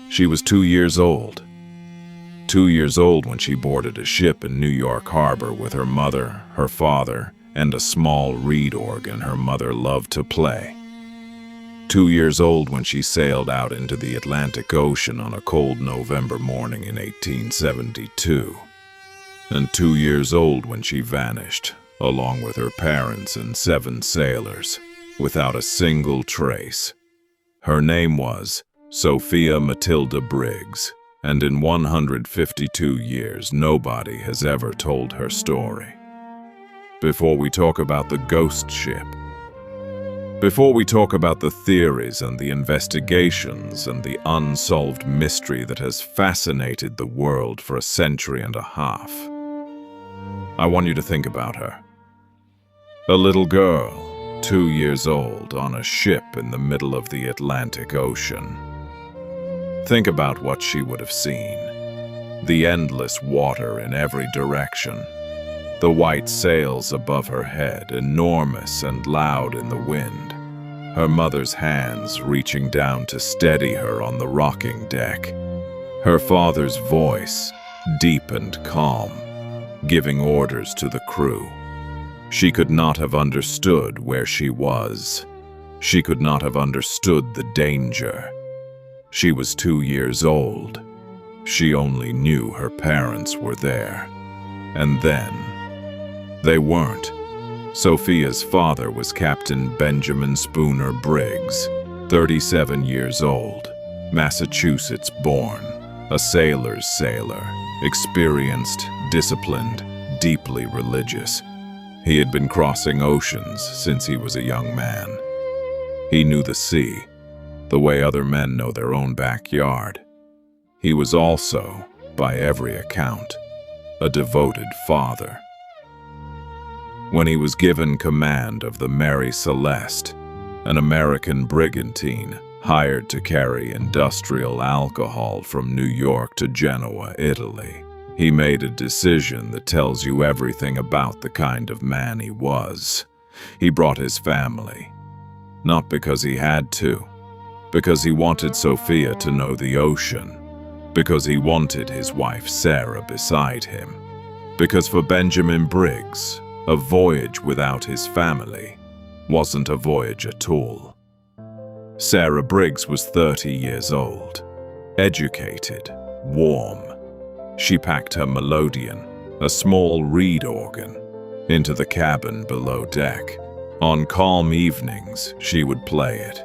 She was 2 years old. 2 years old when she boarded a ship in New York Harbor with her mother, her father, and a small reed organ her mother loved to play. 2 years old when she sailed out into the Atlantic Ocean on a cold November morning in 1872. And 2 years old when she vanished, along with her parents and 7 sailors, without a single trace. Her name was Sophia Matilda Briggs, and in 152 years nobody has ever told her story. Before we talk about the ghost ship, before we talk about the theories and the investigations and the unsolved mystery that has fascinated the world for a century and a half, I want you to think about her. A little girl, 2 years old, on a ship in the middle of the Atlantic Ocean. Think about what she would have seen. The endless water in every direction. The white sails above her head, enormous and loud in the wind. Her mother's hands reaching down to steady her on the rocking deck. Her father's voice, deep and calm, giving orders to the crew. She could not have understood where she was. She could not have understood the danger. She was 2 years old. She only knew her parents were there. And then, they weren't. Sophia's father was Captain Benjamin Spooner Briggs, 37 years old, Massachusetts born, a sailor's sailor, experienced, disciplined, deeply religious. He had been crossing oceans since he was a young man. He knew the sea, the way other men know their own backyard. He was also, by every account, a devoted father. When he was given command of the Mary Celeste, an American brigantine hired to carry industrial alcohol from New York to Genoa, Italy, he made a decision that tells you everything about the kind of man he was. He brought his family, not because he had to, because he wanted Sophia to know the ocean, because he wanted his wife Sarah beside him, because for Benjamin Briggs, a voyage without his family wasn't a voyage at all. Sarah Briggs was 30 years old, educated, warm. She packed her Melodeon, a small reed organ, into the cabin below deck. On calm evenings, she would play it.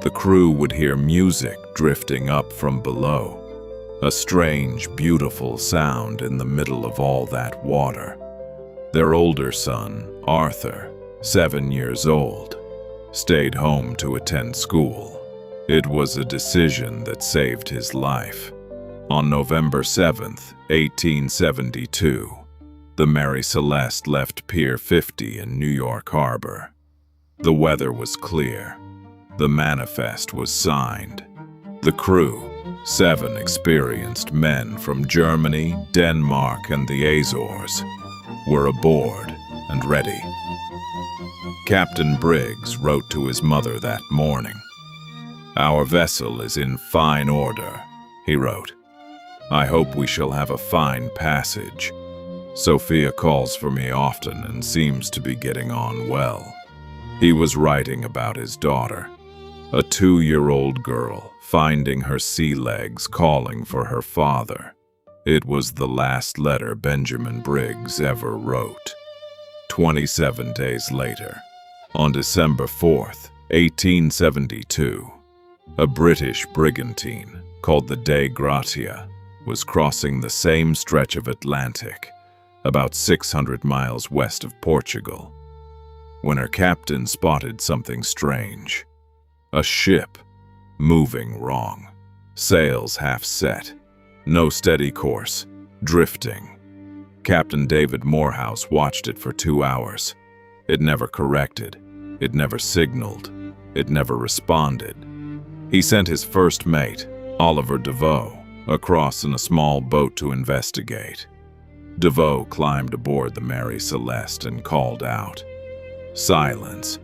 The crew would hear music drifting up from below, a strange, beautiful sound in the middle of all that water. Their older son, Arthur, 7 years old, stayed home to attend school. It was a decision that saved his life. On November 7th, 1872, the Mary Celeste left Pier 50 in New York Harbor. The weather was clear. The manifest was signed. The crew, 7 experienced men from Germany, Denmark, and the Azores, were aboard and ready. Captain Briggs wrote to his mother that morning. "Our vessel is in fine order," he wrote. "I hope we shall have a fine passage. Sophia calls for me often and seems to be getting on well." He was writing about his daughter, a 2-year-old girl finding her sea legs calling for her father. It was the last letter Benjamin Briggs ever wrote. 27 days later, on December 4th, 1872, a British brigantine called the Dei Gratia was crossing the same stretch of Atlantic, about 600 miles west of Portugal, when her captain spotted something strange. A ship, moving wrong, sails half set, no steady course, drifting. Captain David Morehouse watched it for 2 hours. It never corrected, it never signaled, it never responded. He sent his first mate, Oliver DeVoe, across in a small boat to investigate. DeVoe climbed aboard the Mary Celeste and called out. Silence.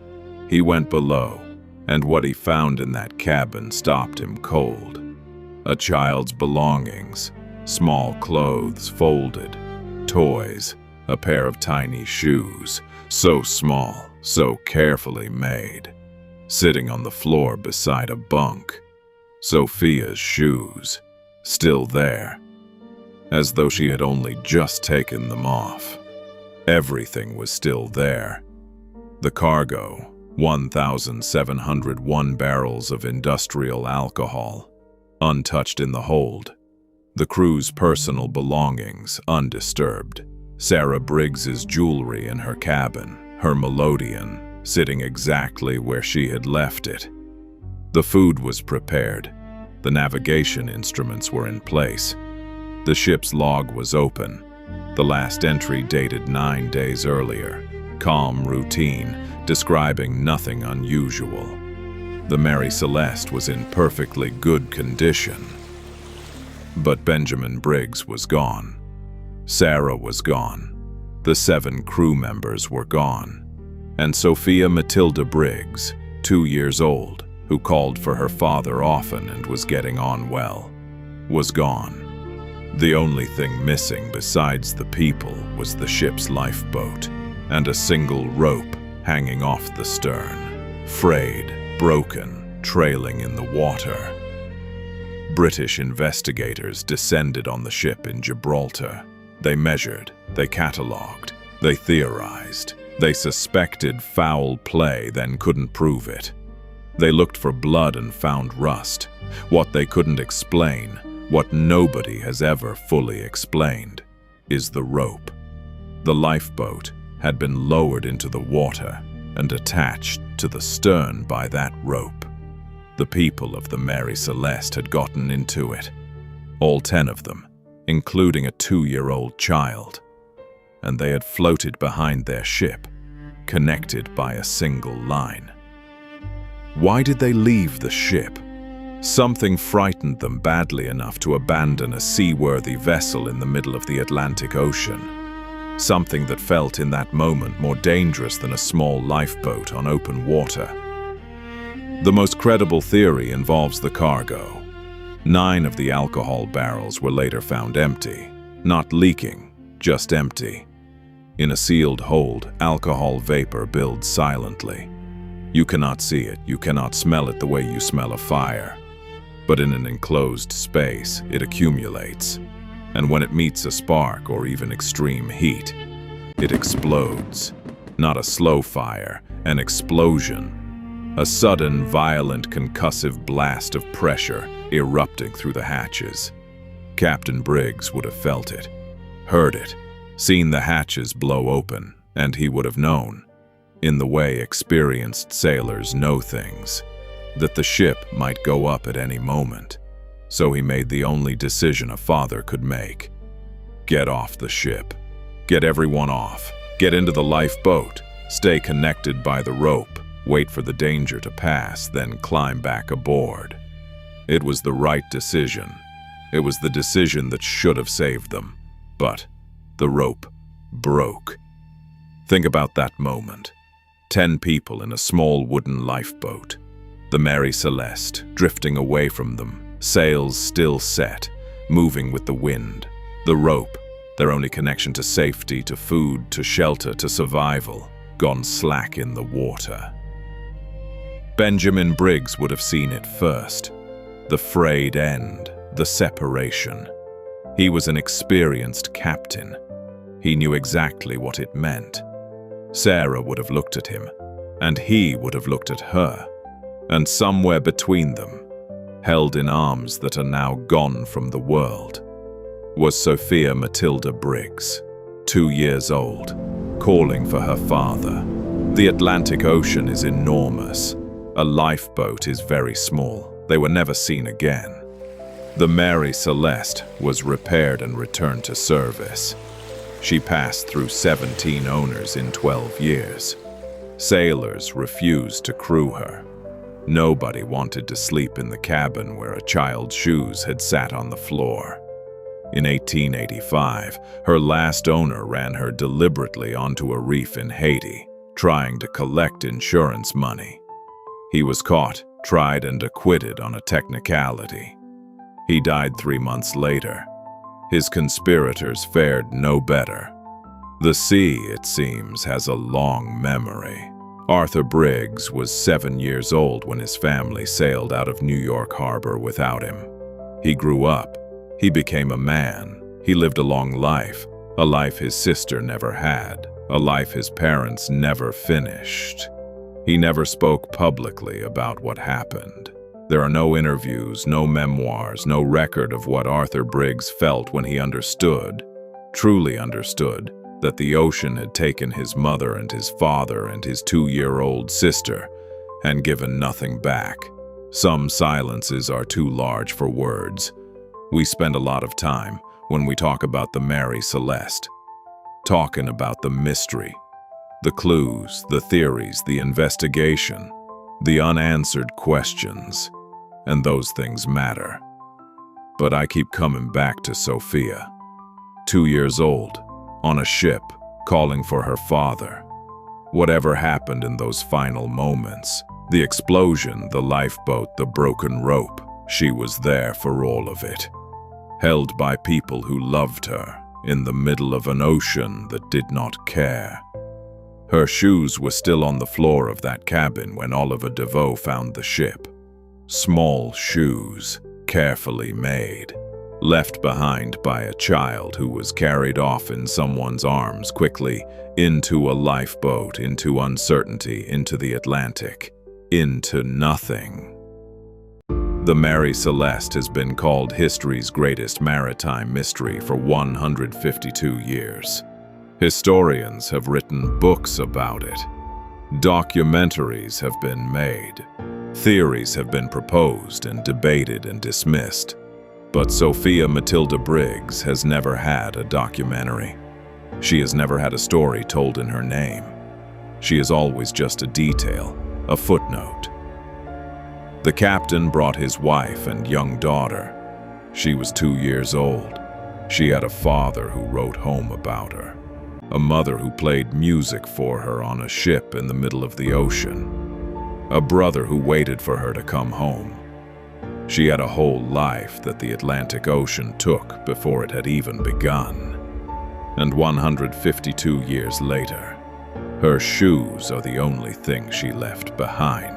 He went below, and what he found in that cabin stopped him cold. A child's belongings, small clothes folded, toys, a pair of tiny shoes, so small, so carefully made, sitting on the floor beside a bunk. Sophia's shoes, still there, as though she had only just taken them off. Everything was still there. The cargo, 1,701 barrels of industrial alcohol, untouched in the hold. The crew's personal belongings, undisturbed. Sarah Briggs's jewelry in her cabin, her Melodeon, sitting exactly where she had left it. The food was prepared. The navigation instruments were in place. The ship's log was open. The last entry dated 9 days earlier. Calm routine, describing nothing unusual. The Mary Celeste was in perfectly good condition. But Benjamin Briggs was gone. Sarah was gone. The 7 crew members were gone. And Sophia Matilda Briggs, 2 years old, who called for her father often and was getting on well, was gone. The only thing missing besides the people was the ship's lifeboat and a single rope hanging off the stern, frayed, broken, trailing in the water. British investigators descended on the ship in Gibraltar. They measured, they catalogued, they theorized. They suspected foul play, then couldn't prove it. They looked for blood and found rust. What they couldn't explain, what nobody has ever fully explained, is the rope. The lifeboat had been lowered into the water and attached to the stern by that rope. The people of the Mary Celeste had gotten into it, all 10 of them, including a 2-year-old child, and they had floated behind their ship, connected by a single line. Why did they leave the ship? Something frightened them badly enough to abandon a seaworthy vessel in the middle of the Atlantic Ocean. Something that felt in that moment more dangerous than a small lifeboat on open water. The most credible theory involves the cargo. 9 of the alcohol barrels were later found empty, not leaking, just empty. In a sealed hold, alcohol vapor builds silently. You cannot see it, you cannot smell it the way you smell a fire. But in an enclosed space, it accumulates. And when it meets a spark or even extreme heat, it explodes. Not a slow fire, an explosion. A sudden, violent, concussive blast of pressure erupting through the hatches. Captain Briggs would have felt it, heard it, seen the hatches blow open, and he would have known, in the way experienced sailors know things, that the ship might go up at any moment. So he made the only decision a father could make. Get off the ship. Get everyone off. Get into the lifeboat. Stay connected by the rope. Wait for the danger to pass, then climb back aboard. It was the right decision. It was the decision that should have saved them. But the rope broke. Think about that moment. 10 people in a small wooden lifeboat. The Mary Celeste drifting away from them, sails still set, moving with the wind. The rope, their only connection to safety, to food, to shelter, to survival, gone slack in the water. Benjamin Briggs would have seen it first. The frayed end, the separation. He was an experienced captain. He knew exactly what it meant. Sarah would have looked at him, and he would have looked at her. And somewhere between them, held in arms that are now gone from the world, was Sophia Matilda Briggs, 2 years old, calling for her father. The Atlantic Ocean is enormous. A lifeboat is very small. They were never seen again. The Mary Celeste was repaired and returned to service. She passed through 17 owners in 12 years. Sailors refused to crew her. Nobody wanted to sleep in the cabin where a child's shoes had sat on the floor. In 1885, her last owner ran her deliberately onto a reef in Haiti, trying to collect insurance money. He was caught, tried, and acquitted on a technicality. He died 3 months later. His conspirators fared no better. The sea, it seems, has a long memory. Arthur Briggs was 7 years old when his family sailed out of New York Harbor without him. He grew up. He became a man. He lived a long life, a life his sister never had, a life his parents never finished. He never spoke publicly about what happened. There are no interviews, no memoirs, no record of what Arthur Briggs felt when he understood, truly understood, that the ocean had taken his mother and his father and his 2-year-old sister and given nothing back. Some silences are too large for words. We spend a lot of time, when we talk about the Mary Celeste, talking about the mystery, the clues, the theories, the investigation, the unanswered questions, and those things matter. But I keep coming back to Sophia, 2 years old, on a ship, calling for her father. Whatever happened in those final moments, the explosion, the lifeboat, the broken rope, she was there for all of it. Held by people who loved her, in the middle of an ocean that did not care. Her shoes were still on the floor of that cabin when Oliver DeVoe found the ship. Small shoes, carefully made, left behind by a child who was carried off in someone's arms quickly, into a lifeboat, into uncertainty, into the Atlantic, into nothing. The Mary Celeste has been called history's greatest maritime mystery for 152 years. Historians have written books about it. Documentaries have been made. Theories have been proposed and debated and dismissed. But Sophia Matilda Briggs has never had a documentary. She has never had a story told in her name. She is always just a detail, a footnote. The captain brought his wife and young daughter. She was 2 years old. She had a father who wrote home about her, a mother who played music for her on a ship in the middle of the ocean, a brother who waited for her to come home. She had a whole life that the Atlantic Ocean took before it had even begun. And 152 years later, her shoes are the only thing she left behind.